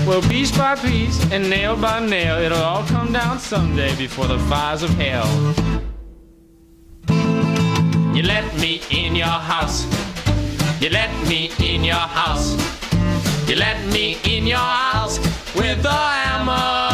Well, piece by piece and nail by nail, it'll all come down someday before the fires of hell. You let me in your house. You let me in your house. You let me in your house with the hammer.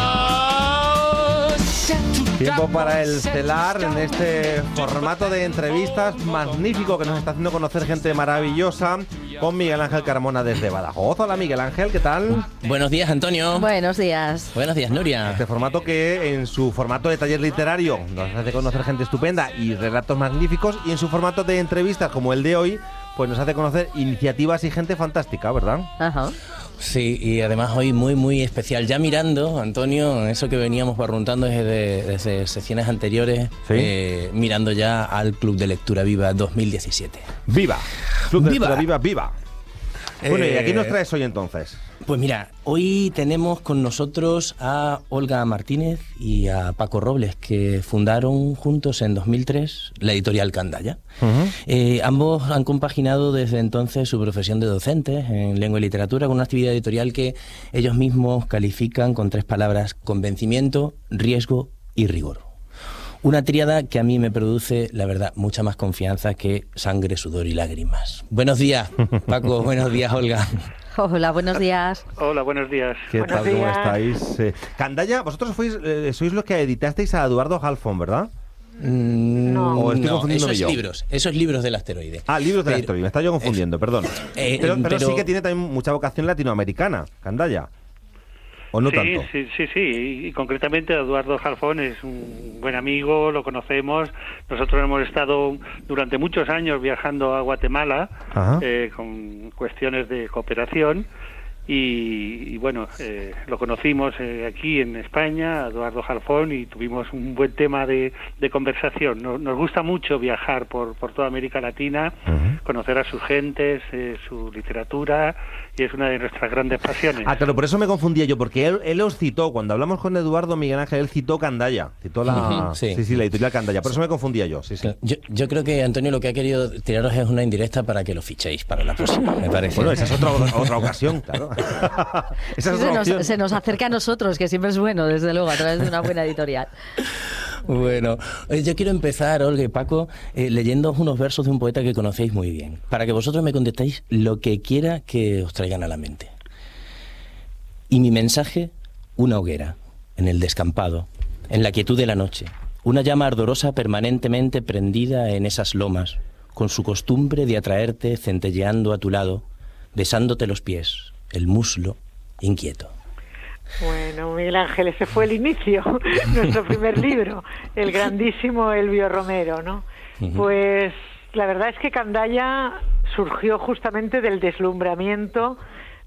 Tiempo para el Celar en este formato de entrevistas magnífico que nos está haciendo conocer gente maravillosa con Miguel Ángel Carmona desde Badajoz. Hola Miguel Ángel, ¿qué tal? Buenos días, Antonio. Buenos días. Buenos días, Nuria. Este formato que en su formato de taller literario nos hace conocer gente estupenda y relatos magníficos, y en su formato de entrevistas como el de hoy pues nos hace conocer iniciativas y gente fantástica, ¿verdad? Ajá. Sí, y además hoy muy especial. Ya mirando, Antonio, eso que veníamos barruntando desde sesiones anteriores, ¿Sí? Mirando ya al Club de Lectura Viva 2017. ¡Viva! Club de ¡Viva! Lectura Viva, ¡viva! Bueno, ¿y aquí nos traes hoy entonces? Pues mira, hoy tenemos con nosotros a Olga Martínez y a Paco Robles, que fundaron juntos en 2003 la editorial Candaya. Ambos han compaginado desde entonces su profesión de docentes en lengua y literatura con una actividad editorial que ellos mismos califican con 3 palabras: convencimiento, riesgo y rigor. Una tríada que a mí me produce, la verdad, mucha más confianza que sangre, sudor y lágrimas. Buenos días, Paco. Buenos días, Olga. Hola, buenos días. Hola, buenos días. ¿Qué Buenos tal? ¿Cómo días. estáis? Candaya, vosotros sois los que editasteis a Eduardo Halfon, ¿verdad? No. ¿O estoy confundiéndome esos yo? Esos libros del asteroide. Ah, libros de la historia, me está yo confundiendo, perdón. Pero sí que tiene también mucha vocación latinoamericana, Candaya. ¿O no tanto? Sí. Y concretamente Eduardo Halfon es un buen amigo, lo conocemos. Nosotros hemos estado durante muchos años viajando a Guatemala con cuestiones de cooperación. Y bueno, lo conocimos aquí en España, Eduardo Halfon, y tuvimos un buen tema de conversación. Nos gusta mucho viajar por toda América Latina, conocer a sus gentes, su literatura, y es una de nuestras grandes pasiones. Ah, claro, por eso me confundía yo, porque él os citó, cuando hablamos con Eduardo Miguel Ángel, él citó Candaya, citó la editorial Candaya, por eso me confundía yo. Sí. Yo creo que Antonio lo que ha querido tiraros es una indirecta para que lo fichéis para la próxima, me parece. Bueno, esa es otra ocasión, claro. Esa es otra opción. Se nos acerca a nosotros, que siempre es bueno, desde luego, a través de una buena editorial. Bueno, yo quiero empezar, Olga y Paco, leyendo unos versos de un poeta que conocéis muy bien, para que vosotros me contestéis lo que quiera que os traigan a la mente. Y mi mensaje, una hoguera, en el descampado, en la quietud de la noche, una llama ardorosa permanentemente prendida en esas lomas, con su costumbre de atraerte centelleando a tu lado, besándote los pies, el muslo, inquieto. Bueno, Miguel Ángel, ese fue el inicio, nuestro primer libro, el grandísimo Elvio Romero, ¿no? Pues la verdad es que Candaya surgió justamente del deslumbramiento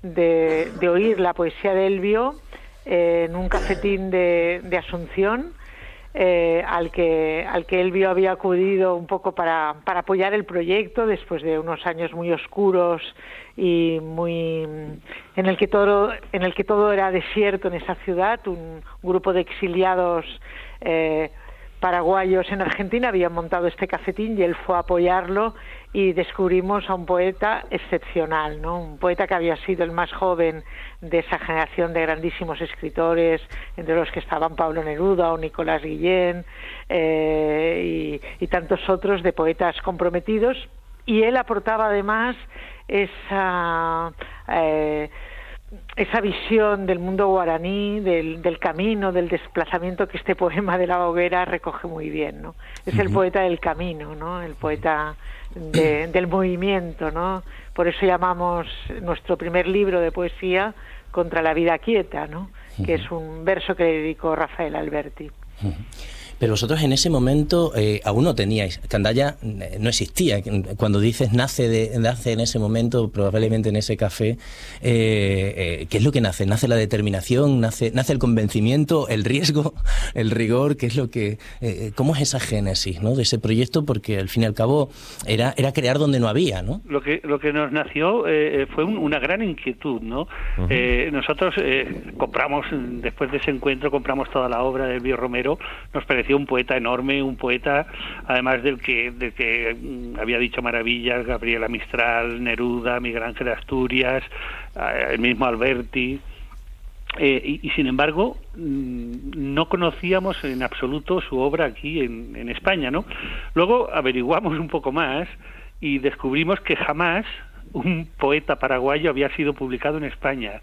de oír la poesía de Elvio en un cafetín de Asunción, al que Elvio había acudido un poco para apoyar el proyecto después de unos años muy oscuros y en el que todo era desierto en esa ciudad. Un grupo de exiliados paraguayos en Argentina habían montado este cafetín y él fue a apoyarlo, y descubrimos a un poeta excepcional, ¿no? Un poeta que había sido el más joven de esa generación de grandísimos escritores, entre los que estaban Pablo Neruda o Nicolás Guillén y tantos otros, de poetas comprometidos, y él aportaba además esa visión del mundo guaraní, del camino, del desplazamiento, que este poema de la hoguera recoge muy bien, ¿no? Es el poeta del camino, ¿no? El poeta del movimiento, ¿no? Por eso llamamos nuestro primer libro de poesía Contra la vida quieta, ¿no? Que es un verso que le dedicó Rafael Alberti. Pero vosotros en ese momento aún no teníais, Candaya no existía. Cuando dices nace en ese momento, probablemente en ese café, ¿qué es lo que nace? ¿Nace la determinación? ¿Nace el convencimiento? ¿El riesgo? ¿El rigor? ¿Qué es lo que cómo es esa génesis, ¿no?, de ese proyecto? Porque al fin y al cabo era crear donde no había, ¿no? Lo que nos nació fue una gran inquietud, ¿no? Nosotros compramos, después de ese encuentro, compramos toda la obra de Elvio Romero. Nos pareció un poeta enorme, un poeta además del que había dicho maravillas Gabriela Mistral, Neruda, Miguel Ángel Asturias, el mismo Alberti. y sin embargo no conocíamos en absoluto su obra aquí en España, ¿no? Luego averiguamos un poco más y descubrimos que jamás un poeta paraguayo había sido publicado en España,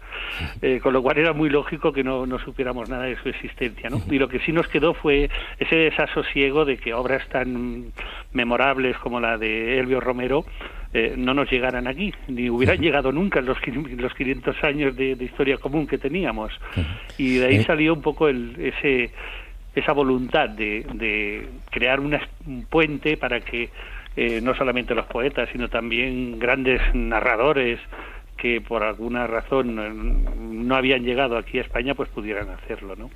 con lo cual era muy lógico que no supiéramos nada de su existencia, ¿no? Y lo que sí nos quedó fue ese desasosiego de que obras tan memorables como la de Elvio Romero no nos llegaran aquí, ni hubieran llegado nunca en los 500 años de historia común que teníamos. Y de ahí salió un poco esa voluntad de crear un puente para que no solamente los poetas, sino también grandes narradores que por alguna razón no habían llegado aquí a España, pues pudieran hacerlo, ¿no?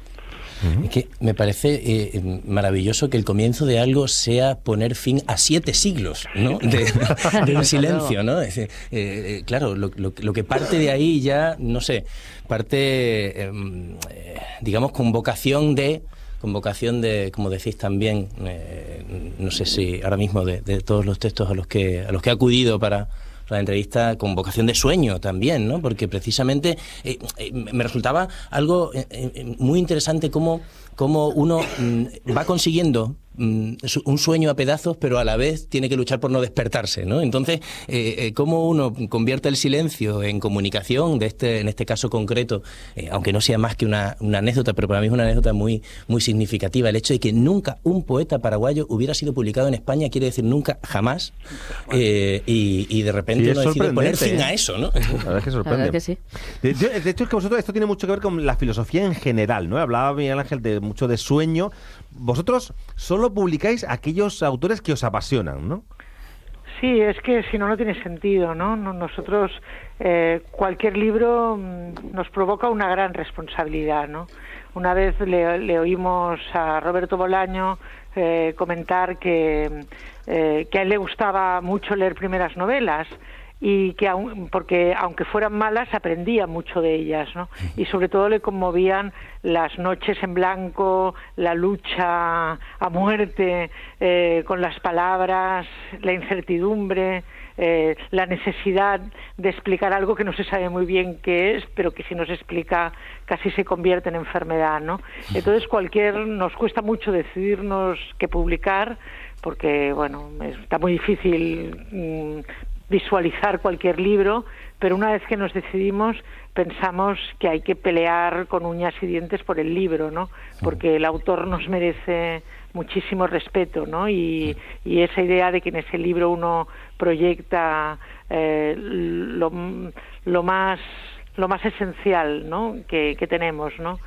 Es que me parece maravilloso que el comienzo de algo sea poner fin a 7 siglos, ¿no? de un silencio, ¿no? Es decir, claro, lo que parte de ahí ya, no sé, parte, digamos, con vocación de, como decís también, no sé si ahora mismo de todos los textos a los que he acudido para la entrevista, con vocación de sueño también, ¿no? Porque precisamente me resultaba algo muy interesante cómo uno va consiguiendo un sueño a pedazos, pero a la vez tiene que luchar por no despertarse, ¿no? Entonces, cómo uno convierte el silencio en comunicación, en este caso concreto, aunque no sea más que una anécdota, pero para mí es una anécdota muy, muy significativa. El hecho de que nunca un poeta paraguayo hubiera sido publicado en España quiere decir nunca, jamás, y de repente sí, uno decide poner fin a eso, ¿no? La verdad es que sorprende. La verdad que sí. De hecho, es que vosotros, esto tiene mucho que ver con la filosofía en general, ¿no? Hablaba Miguel Ángel mucho de sueño. Vosotros solo publicáis aquellos autores que os apasionan, ¿no? Sí, es que si no, no tiene sentido, ¿no? Nosotros, cualquier libro nos provoca una gran responsabilidad, ¿no? Una vez le oímos a Roberto Bolaño comentar que a él le gustaba mucho leer primeras novelas, y que porque aunque fueran malas aprendía mucho de ellas, ¿no? Y sobre todo le conmovían las noches en blanco, la lucha a muerte con las palabras, la incertidumbre, la necesidad de explicar algo que no se sabe muy bien qué es, pero que si no se explica casi se convierte en enfermedad, ¿no? Entonces nos cuesta mucho decidirnos qué publicar, porque bueno, está muy difícil visualizar cualquier libro, pero una vez que nos decidimos pensamos que hay que pelear con uñas y dientes por el libro, ¿no? Porque el autor nos merece muchísimo respeto, ¿no? Y esa idea de que en ese libro uno proyecta lo más esencial, ¿no? que tenemos, ¿no?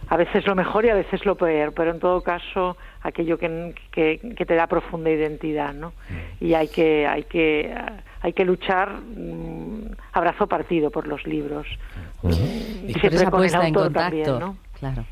A veces lo mejor y a veces lo peor, pero en todo caso aquello que te da profunda identidad, ¿no? Y hay que luchar abrazo partido por los libros. Y por esa puesta en contacto también, ¿no? Claro.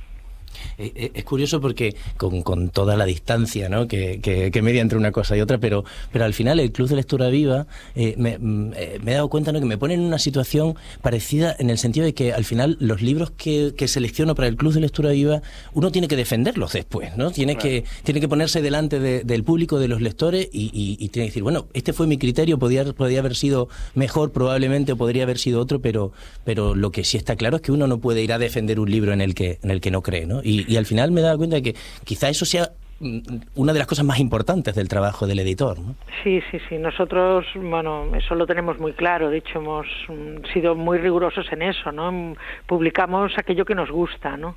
Es curioso porque con toda la distancia, ¿no? que media entre una cosa y otra, pero al final el Club de Lectura Viva me he dado cuenta, ¿no? Que me pone en una situación parecida en el sentido de que al final los libros que selecciono para el Club de Lectura Viva uno tiene que defenderlos después, ¿no? Tiene que ponerse delante del público, de los lectores y tiene que decir, bueno, este fue mi criterio, podría haber sido mejor probablemente o podría haber sido otro, pero lo que sí está claro es que uno no puede ir a defender un libro en el que no cree, ¿no? Y al final me he dado cuenta de que quizá eso sea una de las cosas más importantes del trabajo del editor, ¿no? Sí. Nosotros, bueno, eso lo tenemos muy claro. De hecho, hemos sido muy rigurosos en eso, ¿no? Publicamos aquello que nos gusta, ¿no?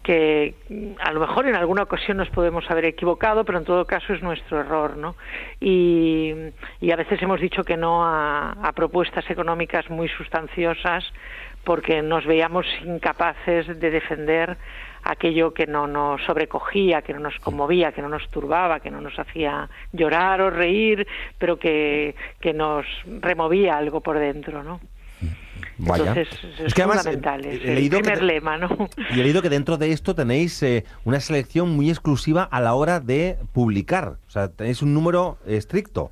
Que a lo mejor en alguna ocasión nos podemos haber equivocado, pero en todo caso es nuestro error, ¿no? Y a veces hemos dicho que no a propuestas económicas muy sustanciosas porque nos veíamos incapaces de defender aquello que no nos sobrecogía, que no nos conmovía, que no nos turbaba, que no nos hacía llorar o reír, pero que nos removía algo por dentro, ¿no? Vaya. Entonces es que además, fundamental, es el primer lema, ¿no? Y he leído que dentro de esto tenéis una selección muy exclusiva a la hora de publicar, o sea, tenéis un número estricto.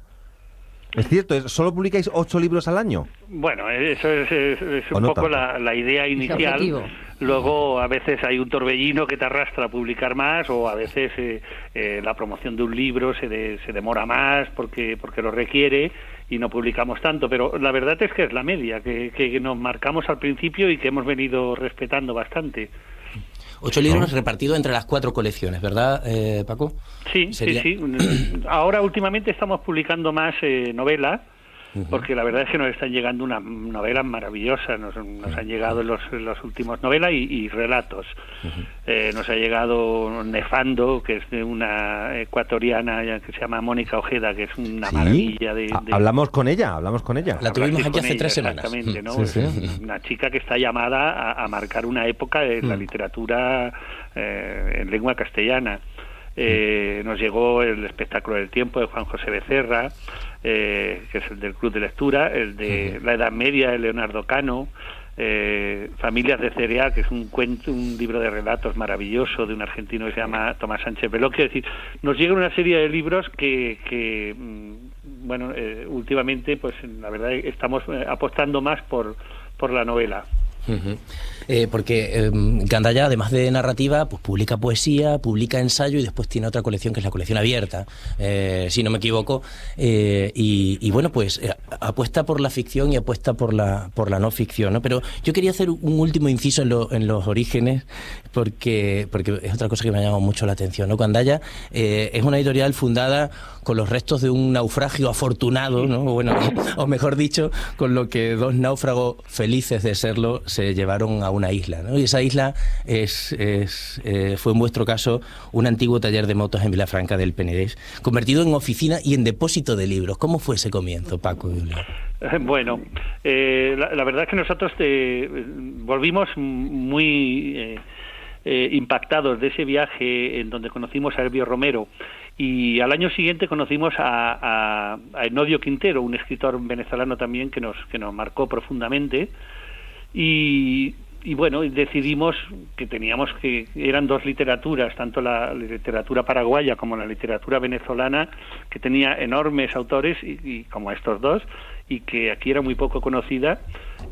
¿Es cierto? ¿Solo publicáis 8 libros al año? Bueno, eso es un poco la idea inicial. Luego a veces hay un torbellino que te arrastra a publicar más, o a veces la promoción de un libro se demora más porque lo requiere, y no publicamos tanto, pero la verdad es que es la media que nos marcamos al principio y que hemos venido respetando bastante. 8 libros repartidos entre las 4 colecciones, ¿verdad, Paco? Sí, sí. Ahora últimamente estamos publicando más novelas, porque la verdad es que nos están llegando unas novelas maravillosas, nos han llegado los últimos novelas y relatos. Nos ha llegado Nefando, que es de una ecuatoriana que se llama Mónica Ojeda, que es una maravilla de... Hablamos con ella. La tuvimos aquí hace 3 semanas. Exactamente, ¿no? Sí. Una chica que está llamada a marcar una época en la literatura en lengua castellana. Nos llegó el espectáculo del tiempo de Juan José Becerra, que es el del Club de Lectura, el de la Edad Media de Leonardo Cano, Familias de Cereal, que es un libro de relatos maravilloso de un argentino que se llama Tomás Sánchez Veloquio. Es decir, nos llega una serie de libros que últimamente, pues la verdad estamos apostando más por la novela. Porque Gandaya, además de narrativa, pues publica poesía, publica ensayo y después tiene otra colección que es la colección abierta, si no me equivoco, y bueno, pues apuesta por la ficción y apuesta por la no ficción, ¿no? Pero yo quería hacer un último inciso en los orígenes, porque es otra cosa que me ha llamado mucho la atención, ¿no? Gandaya es una editorial fundada con los restos de un naufragio afortunado, ¿no? O mejor dicho, con lo que 2 náufragos felices de serlo se llevaron a una isla, ¿no? Y esa isla fue en vuestro caso un antiguo taller de motos en Vilafranca del Penedés, convertido en oficina y en depósito de libros. ¿Cómo fue ese comienzo, Paco? Bueno, la verdad es que nosotros volvimos muy impactados de ese viaje en donde conocimos a Elvio Romero, y al año siguiente conocimos a Enodio Quintero, un escritor venezolano también que nos marcó profundamente, y bueno, decidimos que eran 2 literaturas, tanto la literatura paraguaya como la literatura venezolana, que tenía enormes autores y como estos 2, y que aquí era muy poco conocida,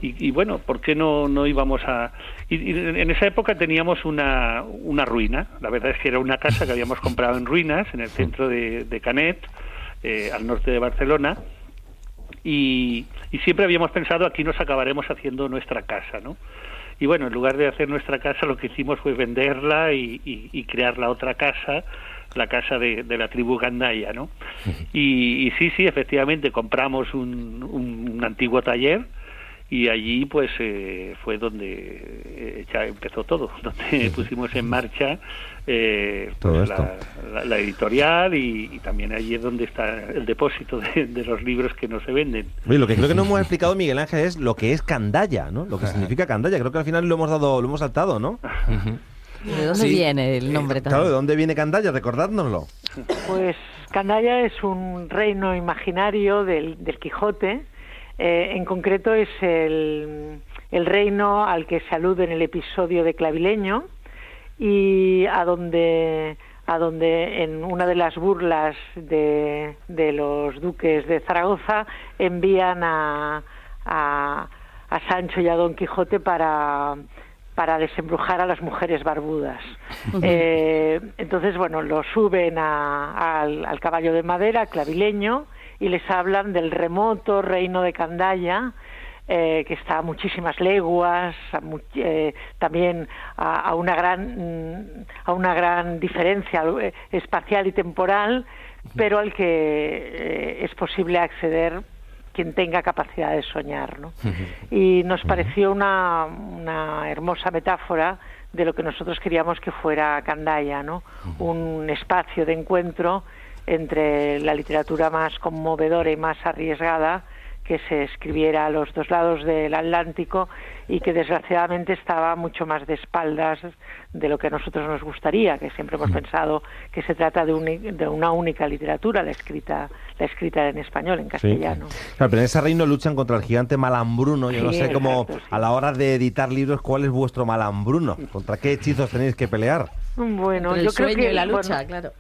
y bueno, ¿por qué no íbamos a...? Y en esa época teníamos una ruina, la verdad es que era una casa que habíamos comprado en ruinas, en el centro de Canet, al norte de Barcelona, y siempre habíamos pensado, aquí nos acabaremos haciendo nuestra casa, ¿no? Y bueno, en lugar de hacer nuestra casa, lo que hicimos fue venderla y crear la otra casa, la casa de la tribu Gandaya, ¿no? Y sí, efectivamente, compramos un antiguo taller, y allí pues fue donde ya empezó todo, donde pusimos en marcha pues, la editorial, y también allí es donde está el depósito de los libros que no se venden. Oye, lo que creo que no hemos explicado, Miguel Ángel, es lo que es Candaya, ¿no? Lo que significa Candaya. Creo que al final lo hemos saltado, ¿no? ¿De dónde viene el nombre también? Claro, ¿de dónde viene Candaya? Recordádnoslo. Pues Candaya es un reino imaginario del Quijote. En concreto es el reino al que se alude en el episodio de Clavileño, y a donde en una de las burlas de los duques de Zaragoza envían a Sancho y a Don Quijote para desembrujar a las mujeres barbudas. Entonces, bueno, lo suben al caballo de madera, Clavileño, y les hablan del remoto reino de Candaya, que está a muchísimas leguas, también a una gran diferencia espacial y temporal, pero al que es posible acceder quien tenga capacidad de soñar, ¿no? Y nos pareció una hermosa metáfora de lo que nosotros queríamos que fuera Candaya, ¿no? Un espacio de encuentro entre la literatura más conmovedora y más arriesgada que se escribiera a los 2 lados del Atlántico, y que desgraciadamente estaba mucho más de espaldas de lo que a nosotros nos gustaría, que siempre hemos pensado que se trata de una única literatura, la escrita en español, en castellano. Sí. Claro, pero en ese reino luchan contra el gigante Malambruno. Yo no sé cómo, a la hora de editar libros, ¿cuál es vuestro Malambruno? ¿Contra qué hechizos tenéis que pelear? Bueno, yo creo que la lucha, claro.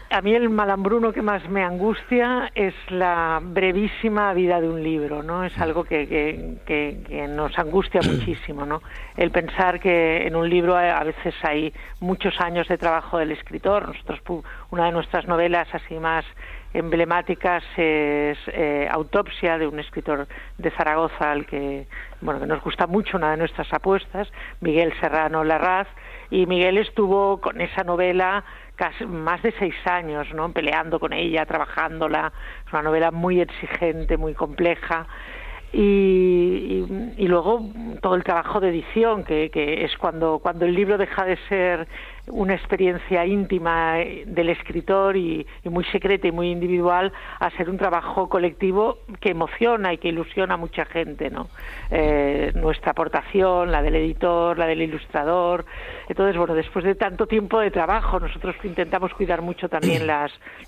A mí el malambruno que más me angustia es la brevísima vida de un libro, ¿no? Es algo que nos angustia muchísimo, ¿no? El pensar que en un libro a veces hay muchos años de trabajo del escritor. Nosotros, una de nuestras novelas así más emblemáticas es Autopsia, de un escritor de Zaragoza al que nos gusta mucho, una de nuestras apuestas, Miguel Serrano Larraz, y Miguel estuvo con esa novela casi más de 6 años, ¿no?, peleando con ella, trabajándola. Es una novela muy exigente, muy compleja. Y luego todo el trabajo de edición, que es cuando el libro deja de ser una experiencia íntima del escritor y muy secreta y muy individual, a ser un trabajo colectivo que emociona y que ilusiona a mucha gente, ¿no? Nuestra aportación, la del editor, la del ilustrador. Entonces, después de tanto tiempo de trabajo, nosotros intentamos cuidar mucho también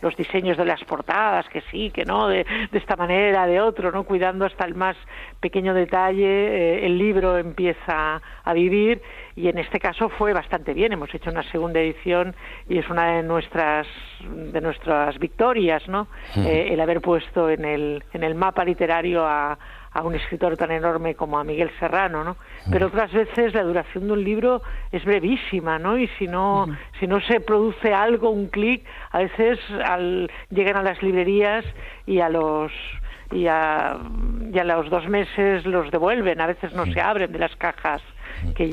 los diseños de las portadas, que sí, que no, de esta manera, de otro, ¿no?, cuidando hasta el más pequeño detalle. El libro empieza a vivir, y en este caso fue bastante bien. Hemos hecho una segunda edición y es una de nuestras victorias, ¿no? El haber puesto en el mapa literario a un escritor tan enorme como a Miguel Serrano, ¿no? Pero otras veces la duración de un libro es brevísima, ¿no? Y si no se produce algo, un clic, a veces llegan a las librerías y a los 2 meses los devuelven, a veces no se abren de las cajas que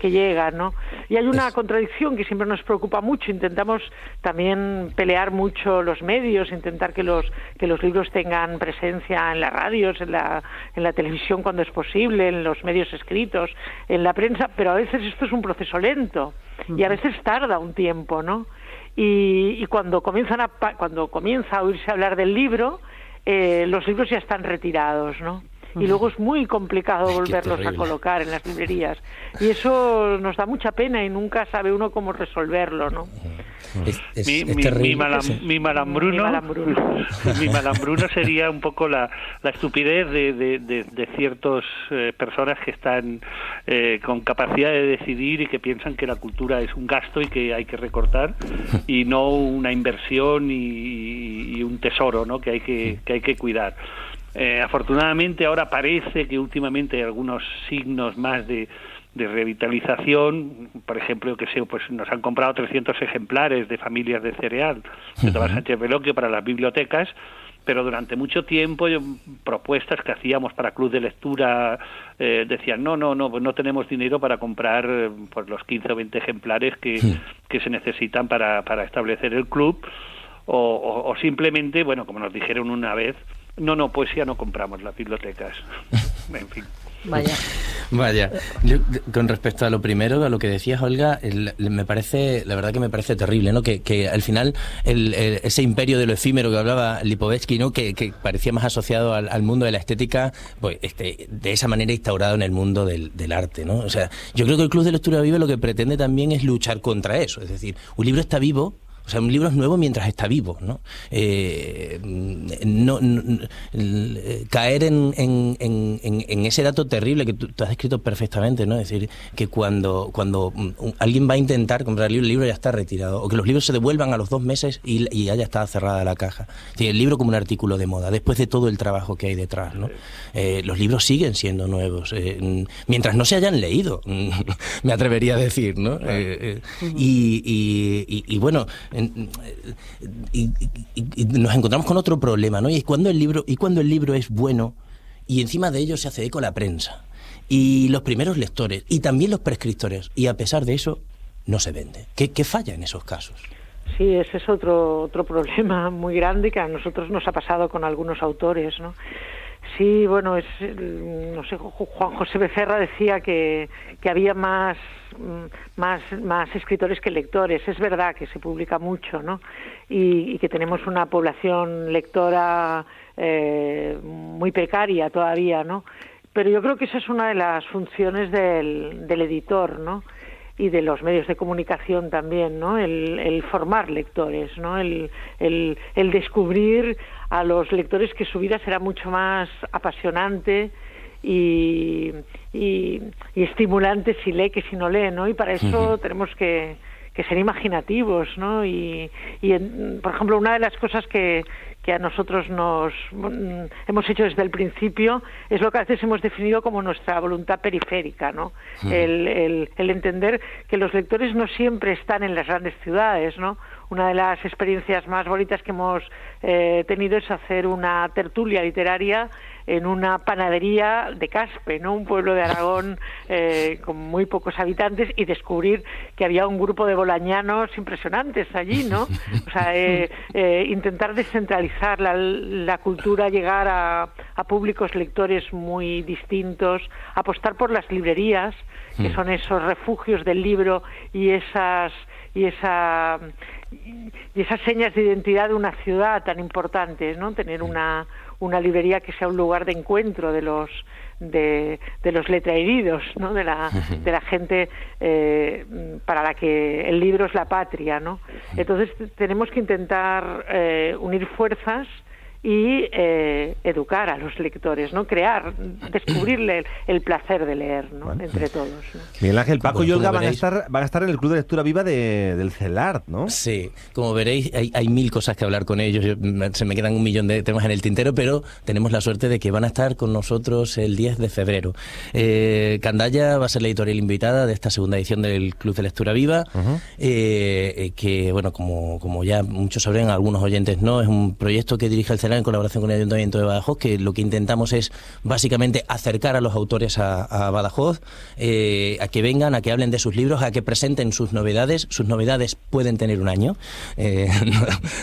llegan, ¿no? Y hay una contradicción que siempre nos preocupa mucho. Intentamos también pelear mucho los medios, intentar que los libros tengan presencia en las radios, en la televisión cuando es posible, en los medios escritos, en la prensa, pero a veces esto es un proceso lento y a veces tarda un tiempo, ¿no? Y cuando comienza a oírse hablar del libro, los libros ya están retirados, ¿no? Y luego es muy complicado volverlos a colocar en las librerías. Y eso nos da mucha pena y nunca sabe uno cómo resolverlo, ¿no? Mi malambruno sería un poco la estupidez de ciertas personas que están con capacidad de decidir y que piensan que la cultura es un gasto y que hay que recortar y no una inversión y un tesoro, ¿no?, que hay que cuidar. Afortunadamente ahora parece que últimamente hay algunos signos más de revitalización. Por ejemplo, nos han comprado 300 ejemplares de Familias de Cereal de Tomás Sánchez Veloquio para las bibliotecas, pero durante mucho tiempo propuestas que hacíamos para club de lectura decían no tenemos dinero para comprar los 15 o 20 ejemplares que se necesitan para establecer el club, o simplemente, como nos dijeron una vez, poesía no compramos las bibliotecas. En fin. Vaya. Yo, con respecto a lo primero, a lo que decías, Olga, la verdad que me parece terrible, ¿no? Que al final ese imperio de lo efímero que hablaba Lipovetsky, ¿no?, que parecía más asociado al mundo de la estética, pues de esa manera instaurado en el mundo del arte, ¿no? O sea, yo creo que el Club de Lectura Viva lo que pretende también es luchar contra eso. Es decir, un libro está vivo. O sea, un libro es nuevo mientras está vivo, ¿no? Caer en ese dato terrible que tú has descrito perfectamente, ¿no? Es decir, que cuando alguien va a intentar comprar el libro ya está retirado, o que los libros se devuelvan a los 2 meses y ya está cerrada la caja. Es decir, el libro como un artículo de moda, después de todo el trabajo que hay detrás, ¿no? Los libros siguen siendo nuevos, mientras no se hayan leído, me atrevería a decir, ¿no? Y bueno... Y nos encontramos con otro problema, ¿no? Y es cuando el libro es bueno y encima de ello se hace eco la prensa y los primeros lectores y también los prescriptores, y a pesar de eso no se vende. ¿Qué falla en esos casos? Sí, ese es otro problema muy grande que a nosotros nos ha pasado con algunos autores, ¿no? Sí, Juan José Becerra decía que había más escritores que lectores. Es verdad que se publica mucho, ¿no? Y que tenemos una población lectora muy precaria todavía, ¿no? Pero yo creo que esa es una de las funciones del editor, ¿no? Y de los medios de comunicación también, ¿no? El formar lectores, ¿no? El descubrir a los lectores que su vida será mucho más apasionante y estimulante si lee que si no lee, ¿no? Y para eso tenemos que ser imaginativos, ¿no? Y por ejemplo, una de las cosas que a nosotros hemos hecho desde el principio, es lo que a veces hemos definido como nuestra voluntad periférica, ¿no? El entender que los lectores no siempre están en las grandes ciudades, ¿no? Una de las experiencias más bonitas que hemos tenido es hacer una tertulia literaria en una panadería de Caspe, ¿no? Un pueblo de Aragón con muy pocos habitantes, y descubrir que había un grupo de bolañanos impresionantes allí, ¿no? O sea, intentar descentralizar la cultura, llegar a públicos lectores muy distintos, apostar por las librerías, que son esos refugios del libro y esas señas de identidad de una ciudad tan importantes, ¿no? Tener una librería que sea un lugar de encuentro de los letraheridos, ¿no? de la gente para la que el libro es la patria, ¿no? Entonces tenemos que intentar unir fuerzas y educar a los lectores, ¿no? Descubrirle el placer de leer, ¿no? Bueno, entre todos, ¿no? Miguel Ángel, Paco y Olga van a estar en el Club de Lectura Viva del CELART, ¿no? Sí, como veréis, hay mil cosas que hablar con ellos. Se me quedan un millón de temas en el tintero, pero tenemos la suerte de que van a estar con nosotros el 10 de febrero. Candaya va a ser la editorial invitada de esta segunda edición del Club de Lectura Viva, que, bueno, como ya muchos sabrán, algunos oyentes no, es un proyecto que dirige el CELART en colaboración con el Ayuntamiento de Badajoz, que lo que intentamos es básicamente acercar a los autores a Badajoz, a que vengan, a que hablen de sus libros, a que presenten sus novedades. Sus novedades pueden tener un año,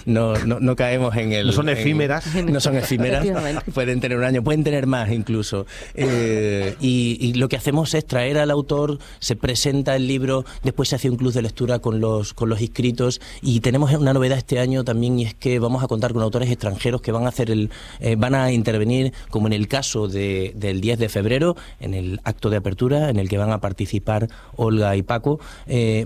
no caemos en el... No son efímeras. No son efímeras, pueden tener un año, pueden tener más incluso. Y lo que hacemos es traer al autor, se presenta el libro, después se hace un club de lectura con los inscritos, y tenemos una novedad este año también, y es que vamos a contar con autores extranjeros que van a intervenir, como en el caso del 10 de febrero, en el acto de apertura en el que van a participar Olga y Paco.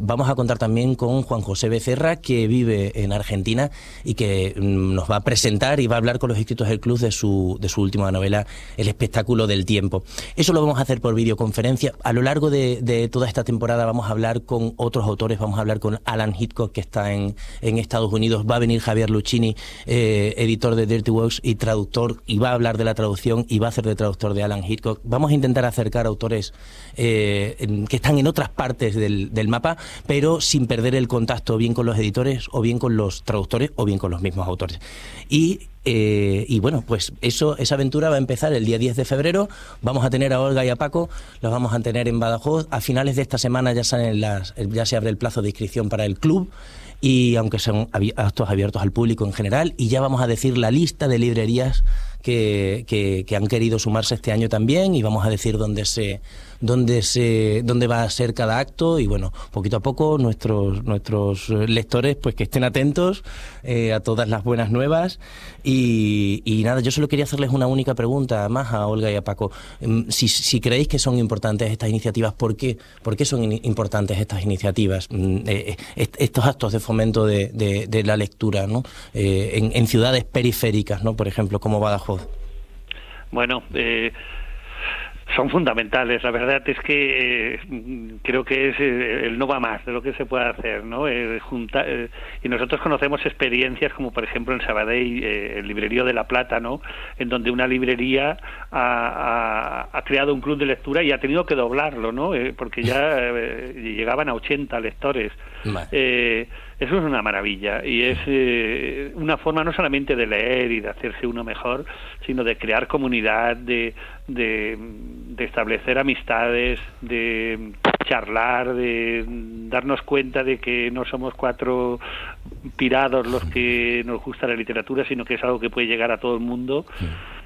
Vamos a contar también con Juan José Becerra, que vive en Argentina y que nos va a presentar y va a hablar con los inscritos del club de su última novela, El espectáculo del tiempo. Eso lo vamos a hacer por videoconferencia. A lo largo de toda esta temporada vamos a hablar con otros autores, vamos a hablar con Alan Hitchcock, que está en Estados Unidos, va a venir Javier Luchini, editor de Dirty Works y traductor, y va a hablar de la traducción y va a hacer de traductor de Alan Hitchcock. Vamos a intentar acercar autores que están en otras partes del mapa, pero sin perder el contacto bien con los editores, o bien con los traductores, o bien con los mismos autores. Y bueno, pues esa aventura va a empezar el día 10 de febrero. Vamos a tener a Olga y a Paco, los vamos a tener en Badajoz. A finales de esta semana ya se abre el plazo de inscripción para el club, y aunque son actos abiertos al público en general, y ya vamos a decir la lista de librerías que han querido sumarse este año también, y vamos a decir dónde va a ser cada acto. Y bueno, poquito a poco nuestros lectores, pues que estén atentos a todas las buenas nuevas. Y nada, yo solo quería hacerles una única pregunta más a Olga y a Paco. Si creéis que son importantes estas iniciativas, ¿por qué son importantes estas iniciativas? Estos actos de fomento de la lectura, ¿no? En ciudades periféricas, ¿no? Por ejemplo, como Badajoz. Bueno, son fundamentales. La verdad es que creo que es el no va más de lo que se puede hacer, ¿no? Y nosotros conocemos experiencias como, por ejemplo, en Sabadell, el Librerío de la Plata, ¿no? En donde una librería ha creado un club de lectura y ha tenido que doblarlo, ¿no? Porque ya llegaban a 80 lectores. Eso es una maravilla, y es una forma no solamente de leer y de hacerse uno mejor, sino de crear comunidad, de establecer amistades, de charlar, de darnos cuenta de que no somos 4 pirados los que nos gusta la literatura, sino que es algo que puede llegar a todo el mundo.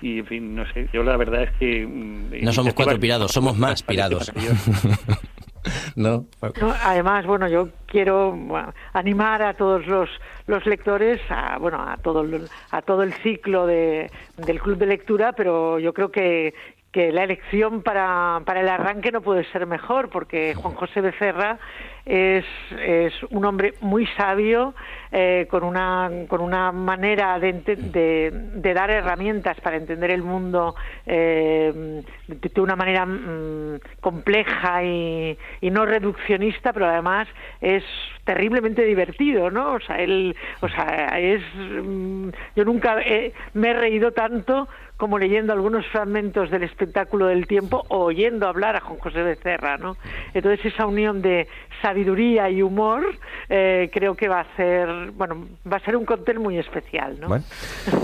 Y en fin, no sé, yo la verdad es que... No somos 4 pirados, somos más pirados. No, además, bueno, yo quiero animar a todos los lectores a todo el ciclo del club de lectura, pero yo creo que la elección para el arranque no puede ser mejor, porque Juan José Becerra es un hombre muy sabio, con una manera de dar herramientas para entender el mundo de una manera compleja y no reduccionista, pero además es terriblemente divertido, ¿no? Yo nunca me he reído tanto como leyendo algunos fragmentos del Espectáculo del Tiempo o oyendo hablar a Juan José Becerra, ¿no? Entonces esa unión de sabiduría y humor creo que va a ser un cóctel muy especial, ¿no? Bueno,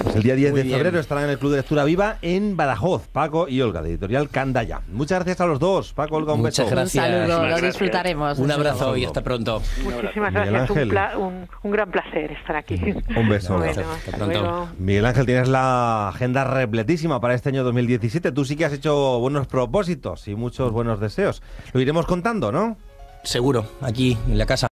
pues el día 10 de febrero estarán en el Club de Lectura Viva en Badajoz, Paco y Olga, de Editorial Candaya. Muchas gracias a los dos. Paco, Olga, un beso. Muchas gracias. Un saludo, lo Gracias. disfrutaremos. Un abrazo y hasta pronto. Muchísimas Miguel gracias, Ángel. un gran placer estar aquí. Un beso. Bueno, Hasta pronto. luego. Miguel Ángel, tienes la agenda repletísima para este año 2017. Tú sí que has hecho buenos propósitos y muchos buenos deseos. Lo iremos contando, ¿no? Seguro, aquí en la casa.